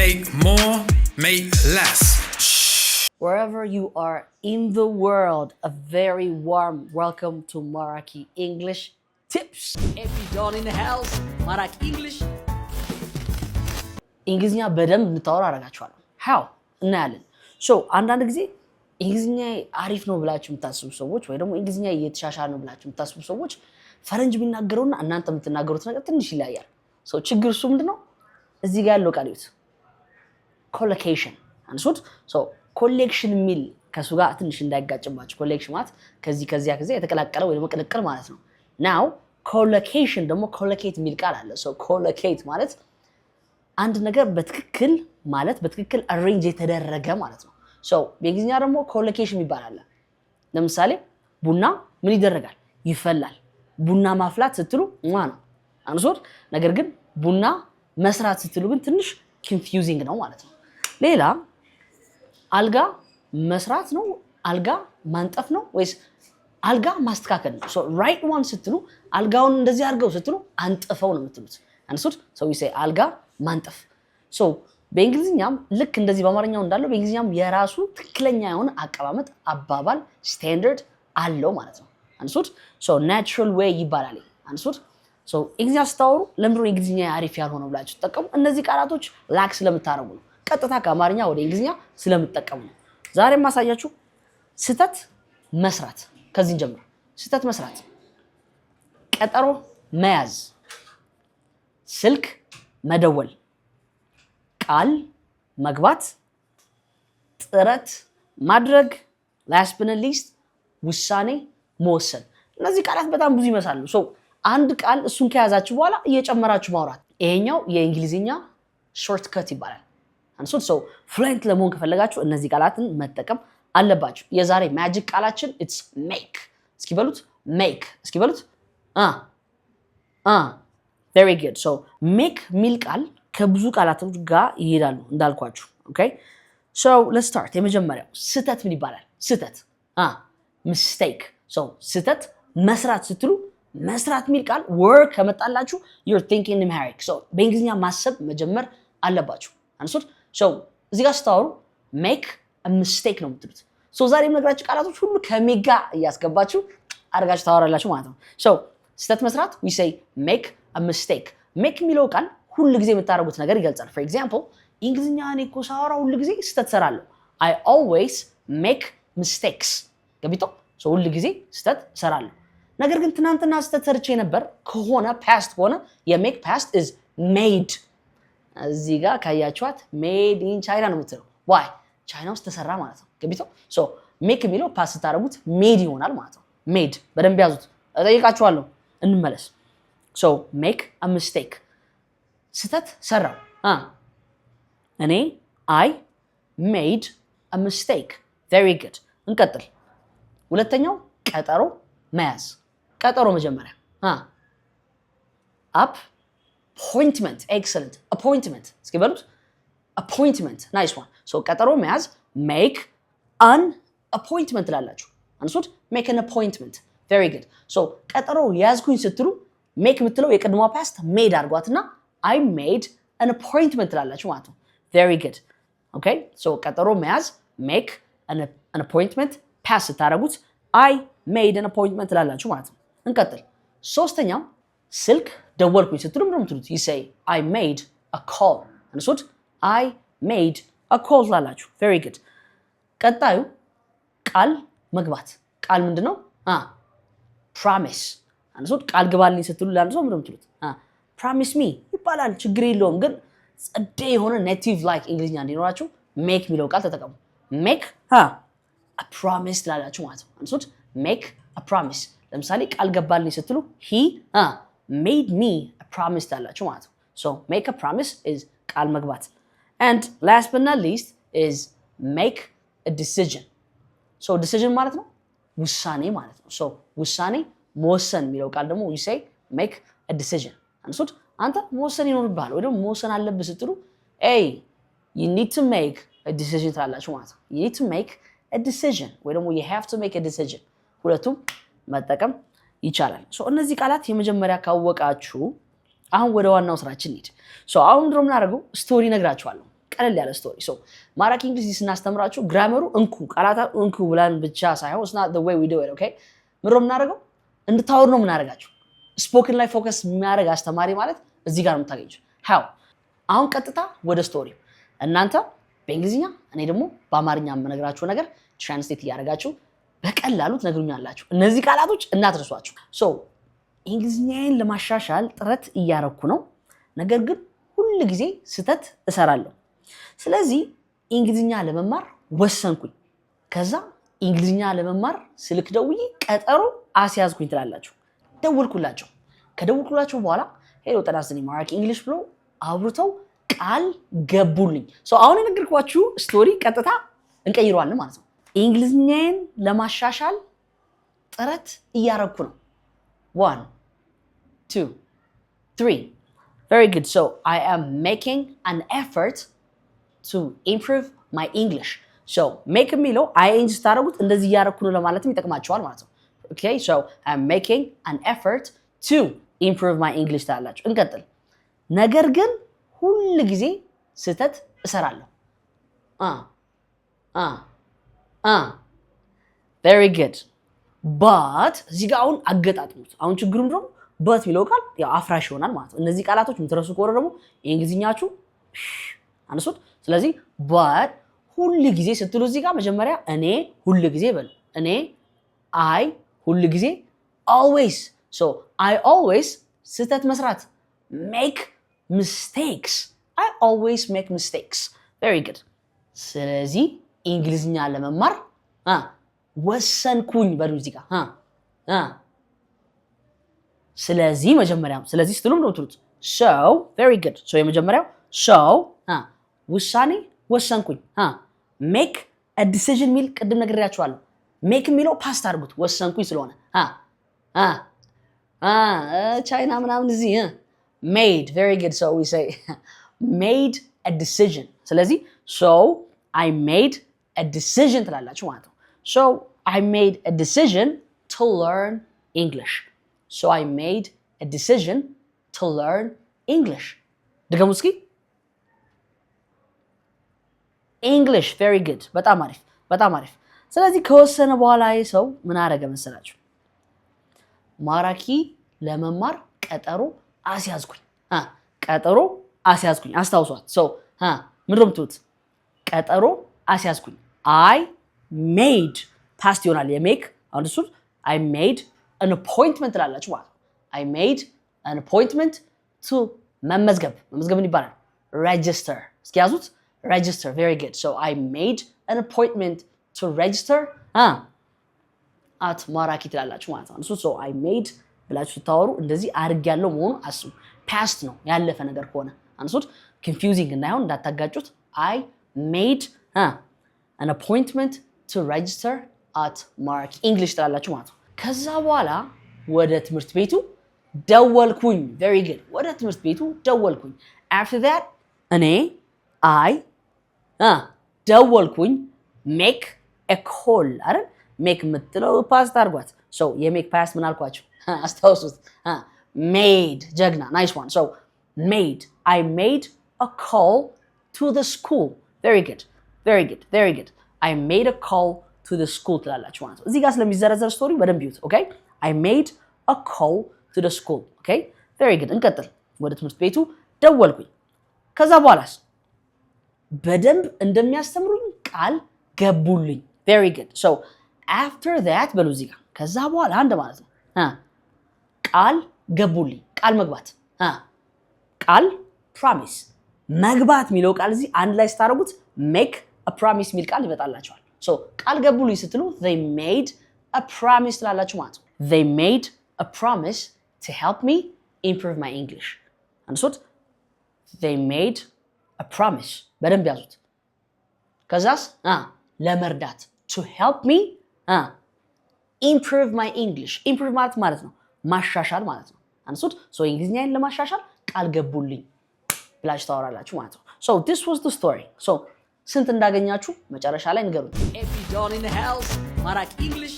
make more, make less. Wherever you are in the world, a very warm welcome to Maraki English Tips. Everyone in the house, Maraki English. እንግሊዝኛ በደንብ እንታወራ አደርጋችኋለሁ። how እናያለን። so አንዳንድ ጊዜ እንግሊዝኛ አሪፍ ነው ብላችሁ የምታስቡ ሰዎች ወይ ደግሞ እንግሊዝኛ እየተሻሻለ ነው ብላችሁ የምታስቡ ሰዎች ፈረንጅ ቢናገሩና እናንተ የምትናገሩት ነገር ትንሽ ይለያያል። so ችግር እሱ ምንድነው? እዚህ ጋር ያለው ቃል ይሁት collocation አንሱት። so collection ሚል ከሱ ጋር ትንሽ እንዳይጋጭባችሁ collection ማለት ከዚህ የተቀላቀለ ወይ ደግሞ ቅልቅል ማለት ነው። now collocation ደግሞ collocate ሚል ቃል አለ። so collocate ማለት አንድ ነገር በትክክል ማለት በትክክል arrange የተደረገ ማለት ነው። so በእንግሊዝኛ ደግሞ collocation ይባላል። ለምሳሌ ቡና ምን ይደረጋል? ይፈላል። ቡና ማፍላት ስትሉ ነው አንሶት። ነገር ግን ቡና መስራት ስትሉ ግን ትንሽ confusing ነው ማለት ነው። ሌላ አልጋ መስራት ነው፣ አልጋ ማንጠፍ ነው ወይስ አልጋ ማስተካከል ነው? so right one ስትሉ አልጋውን እንደዚህ አድርገው ስትሉ አንጥፈው ነው የምትሉት አንሶት። so we say አልጋ ማንጠፍ። so በእንግሊዝኛም ልክ እንደዚህ በአማርኛው እንዳለው በእንግሊዝኛም የራሱ ትክክለኛ የሆነ አቀማመጥ አባባል ስታንዳርድ አለው ማለት ነው አንሶት። so natural way ይባላል አንሶት። so እንግሊዝኛ ስታወሩ ለምንድን ነው እንግሊዝኛ አሪፍ ያልሆነው ብላችሁ ተጠቀሙ። እነዚህ ቃላቶች ላክ ስለምታረጉ ነው። ቀጥታ ከአማርኛ ወደ እንግሊዝኛ ስለምትጠቀሙ ነው። ዛሬ ማሳያችሁ ስህተት መስራት። ከዚህ ጀምሮ ስህተት መስራት፣ ቀጠሮ መያዝ፣ ስልክ መደወል፣ ቃል መግባት፣ ጥረት ማድረግ፣ last but not least ውሳኔ መወሰን። እነዚህ ቃላት በጣም ብዙ ይመስላሉ። so አንድ ቃል እሱን ከያዛችሁ በኋላ እየጨመራችሁ ማውራት። ይሄኛው የእንግሊዝኛ ሾርትከት ይባላል አንሶት። so fluent ለመሆን ከፈለጋችሁ እነዚህ ቃላትን መጠቀም አለባችሁ። የዛሬ ማጂክ ቃላችን it's make። እስኪ በሉት make። እስኪ በሉት very good. so make ሚል ቃል ከብዙ ቃላቶች ጋር ይሄዳሉ እንዳልኳችሁ። okay so let's start። የመጀመሪያው ስህተት ምን ይባላል? ስህተት mistake። so ስህተት መስራት ስትሉ መስራት ሚል ቃል word ከመጣላችሁ you're thinking numeric። so በእንግሊዝኛ ማሰብ መጀመር አለባችሁ አንሶት። so እዚህ ጋር ስታወሩ make a mistake ነው የምትሉት። so ዛሬ የምነግራችሁ ቃላቶች ሁሉ ከሜጋ እያስገባችሁ አድርጋችሁ ታወራላችሁ ማለት ነው። so ስህተት መስራት we say make a mistake። make የሚለው ቃል ሁሉ ጊዜ የምታደርጉት ነገር ይገልጻል። for example እንግሊዝኛ እኔ እኮ ሳወራ ሁሉ ጊዜ ስህተት ሰራለሁ። I always make mistakes። ገቢቶ so ሁሉ ጊዜ ስህተት ሰራለሁ። ነገር ግን ትናንትና ስህተት ሰርቼ ነበር ከሆነ past ከሆነ የሜክ past is made። እዚህ ጋር ካያችኋት made in China ነው የምትለው። why ቻይና ውስጥ ተሰራ ማለት ነው። ገቢቶ so make የሚለው ፓስ ስታደርጉት made ይሆናል ማለት ነው። made በደንብ ያዙት። እጠይቃችኋለሁ እንመለስ። so make a mistake ስህተት ሰራው። እኔ I made a mistake very good። እንቀጥል። ሁለተኛው ቀጠሮ መያዝ። ቀጠሮ መጀመሪያ appointment excellent appointment። እስኪ በሉት appointment nice one። so ቀጠሮ መያዝ make an appointment ላላችሁ አንሱት make an appointment very good። so ቀጠሮ ያዝኩኝ ስትሉ make የምትለው የቀድሞ past made አድርጓትና I made an appointment ላላችሁ ማለት ነው very good okay so ቀጠሮ መያዝ make an appointment past ታደርጉት I made an appointment ላላችሁ ማለት ነው። እንቀጥል። ሶስተኛው ስልክ ደወልኩኝ ስትሉ ምንድነው የምትሉት? you say I made a call አንሱት I made a call ላላችሁ very good። ቀጣዩ ቃል መግባት። ቃል ምንድነው? promise አንሱት ቃል ግባልኝ ስትሉ ላንተ ሰው ምንድነው የምትሉት? promise me ይባላል። ችግር የለውም ግን ጸዴ የሆነ native like እንግሊዝኛ እንዲኖራችሁ make የሚለው ቃል ተጠቀሙ። make a promise ላላችሁ ማለት ነው አንሱት make a promise። ለምሳሌ ቃል ገባልኝ ስትሉ he made me a promise ላላችሁ ማለት ነው። so make a promise is ቃል መግባት። and last but not least is make a decision። so decision ማለት ነው ውሳኔ ማለት ነው። so ውሳኔ መወሰን የሚለው ቃል ደግሞ you say make a decision አንሱት አንተ መወሰን ይኖርብሃል ወይ ደግሞ መወሰን አለብህ ስትሉ hey you need to make a decision ትላላችሁ ማለት ነው። you need to make a decision ወይ ደግሞ you have to make a decision ሁለቱም መጠቀም ይቻላል። so እነዚህ ቃላት የመጀመሪያ ካወቃችሁ አሁን ወደ ዋናው ስራችን እንሂድ። so አሁን ድሮ ምን አደረገው ስቶሪ ነግራችኋለሁ። ቀለል ያለ ስቶሪ። ሶ ማራኪ እንግሊዝ ስናስተምራችሁ ግራመሩ ቃላታ እንኩ ብለን ብቻ ሳይሆን it's not the way we do it okay ምንድነው የምናደርገው እንድታወሩ ነው የምናደርጋችሁ። ስፖክን ላይ ፎከስ የሚያደርግ አስተማሪ ማለት እዚህ ጋር ነው የምታገኙት። how አሁን ቀጥታ ወደ ስቶሪ እናንተ በእንግሊዝኛ እኔ ደግሞ በአማርኛ የምነግራችሁ ነገር ትራንስሌት እያደረጋችሁ በቀላሉ ትነግሩኛላችሁ። እነዚህ ቃላቶች እናትርሷቸው። ሶ እንግሊዝኛዬን ለማሻሻል ጥረት እያረኩ ነው፣ ነገር ግን ሁል ጊዜ ስህተት እሰራለሁ። ስለዚህ እንግሊዝኛ ለመማር ወሰንኩኝ። ከዛ እንግሊዝኛ ለመማር ስልክ ደውዬ ቀጠሮ አስያዝኩኝ ትላላችሁ። ደወልኩላቸው። ከደወልኩላቸው በኋላ ሄሎ ጤና ይስጥልኝ ማራኪ እንግሊሽ ብሎ አብርተው ቃል ገቡልኝ። ሶ አሁን የነገርኳችሁ ስቶሪ ቀጥታ እንቀይረዋለን ማለት ነው። እንግሊዝኛዬን ለማሻሻል ጥረት እያረኩ ነው። 1 2 3 Very good. So I am making an effort to improve my English. So make የሚለው ing ስታደርጉት እንደዚህ እያረኩ ነው ለማለትም ይጠቅማቸዋል ማለት ነው። Okay, so I'm making an effort to improve my English ታላችሁ። እንቀጥል። ነገር ግን ሁል ጊዜ ስህተት እሰራለሁ። Very good. But እዚህ ጋር አሁን አገጣጥሙት። አሁን ችግሩ ምንድነው? በት የሚለው ቃል ያው አፍራሽ ይሆናል ማለት ነው። እነዚህ ቃላቶች የምትረሱ ከሆነ ደግሞ የእንግሊዝኛችሁ አንሱት። ስለዚህ but ሁል ጊዜ ስትሉ እዚህ ጋር መጀመሪያ እኔ ሁል ጊዜ በሉ። እኔ I ሁል ጊዜ always. So I always ስህተት መስራት make mistakes. I always make mistakes. Very good. ስለዚህ እንግሊዝኛ ለመማር ወሰንኩኝ በሉ እዚህ ጋር ስለዚህ መጀመሪያው ስለዚህ ስትሉም ነው ትሉት so very good so የመጀመሪያው so ውሳኔ ወሰንኩኝ make a decision ሚል ቅድም ነግሬያችኋለሁ make የሚለው ፓስት አድርጉት ወሰንኩኝ ስለሆነ ቻይና ምናምን እዚህ made very good so we say made a decision ስለዚህ so I made a decision ትላላችሁ ማለት ነው so I made a decision to learn English So I made a decision to learn English. ድገሙ እስኪ English very good በጣም አሪፍ በጣም አሪፍ ስለዚህ ከወሰነ በኋላ ሰው ምን አደረገ መሰላችሁ ማራኪ ለመማር ቀጠሮ አስያዝኩኝ ቀጠሮ አስያዝኩኝ አስታውሷት so ምንድነው የምትሉት ቀጠሮ አስያዝኩኝ I made past ይሆናል የሜክ አሁን እሱ I made an appointment ላላችሁ ማለት I made an appointment to መመዝገብ ምን ይባላል register እስኪ ያዙት register very good so I made an appointment to register at ማራኪ ትላላችሁ ማለት ነው so I made ብላችሁ ስታወሩ እንደዚህ አድርጌያለሁ መሆኑ አስቡ past ነው ያለፈ ነገር ከሆነ አንሱት confusing እንዳይሆን እንዳታጋጩት I made an appointment to register at ማራኪ English ትላላችሁ ማለት ነው ከዛ በኋላ ወደ ትምህርት ቤቱ ደወልኩኝ very good ወደ ትምህርት ቤቱ ደወልኩኝ after that እኔ I ደወልኩኝ make a call አይደል make የምትለው ፓስት አድርጓት so የሜክ ፓስት ምን አልኳችሁ አስታውሱት made ጀግና nice one so made I made a call to the school very good very good very good I made a call to the school ትላላችሁ ማለት ነው እዚህ ጋር ስለሚዘረዘር ስቶሪ በደንብ ይዩት okay I made a call to the school okay very good እንቀጥል ወደ ትምህርት ቤቱ ደወልኩኝ ከዛ በኋላስ በደንብ እንደሚያስተምሩኝ ቃል ገቡልኝ very good so after that በሉ እዚህ ጋር ከዛ በኋላ አንድ ማለት ነው ቃል ገቡልኝ ቃል መግባት ቃል promise መግባት የሚለው ቃል እዚህ አንድ ላይ ስታደርጉት make a promise የሚል ቃል ይመጣላችኋል so ቃል ገቡልኝ ስትሉ they made a promise ትላላችሁ ማለት ነው they made a promise to help me improve my English አንሱት they made a promise በደንብ ያዙት ከዛስ ለመርዳት to help me improve my English improve ማለት ነው ማሻሻል ማለት ነው አንሱት so እንግሊዝኛን ለማሻሻል ቃል ገቡልኝ ብላችሁ ታወራላችሁ ማለት ነው so this was the story so ስንት እንዳገኛችሁ መጨረሻ ላይ ንገሩኝ if you don't in the house ማራኪ English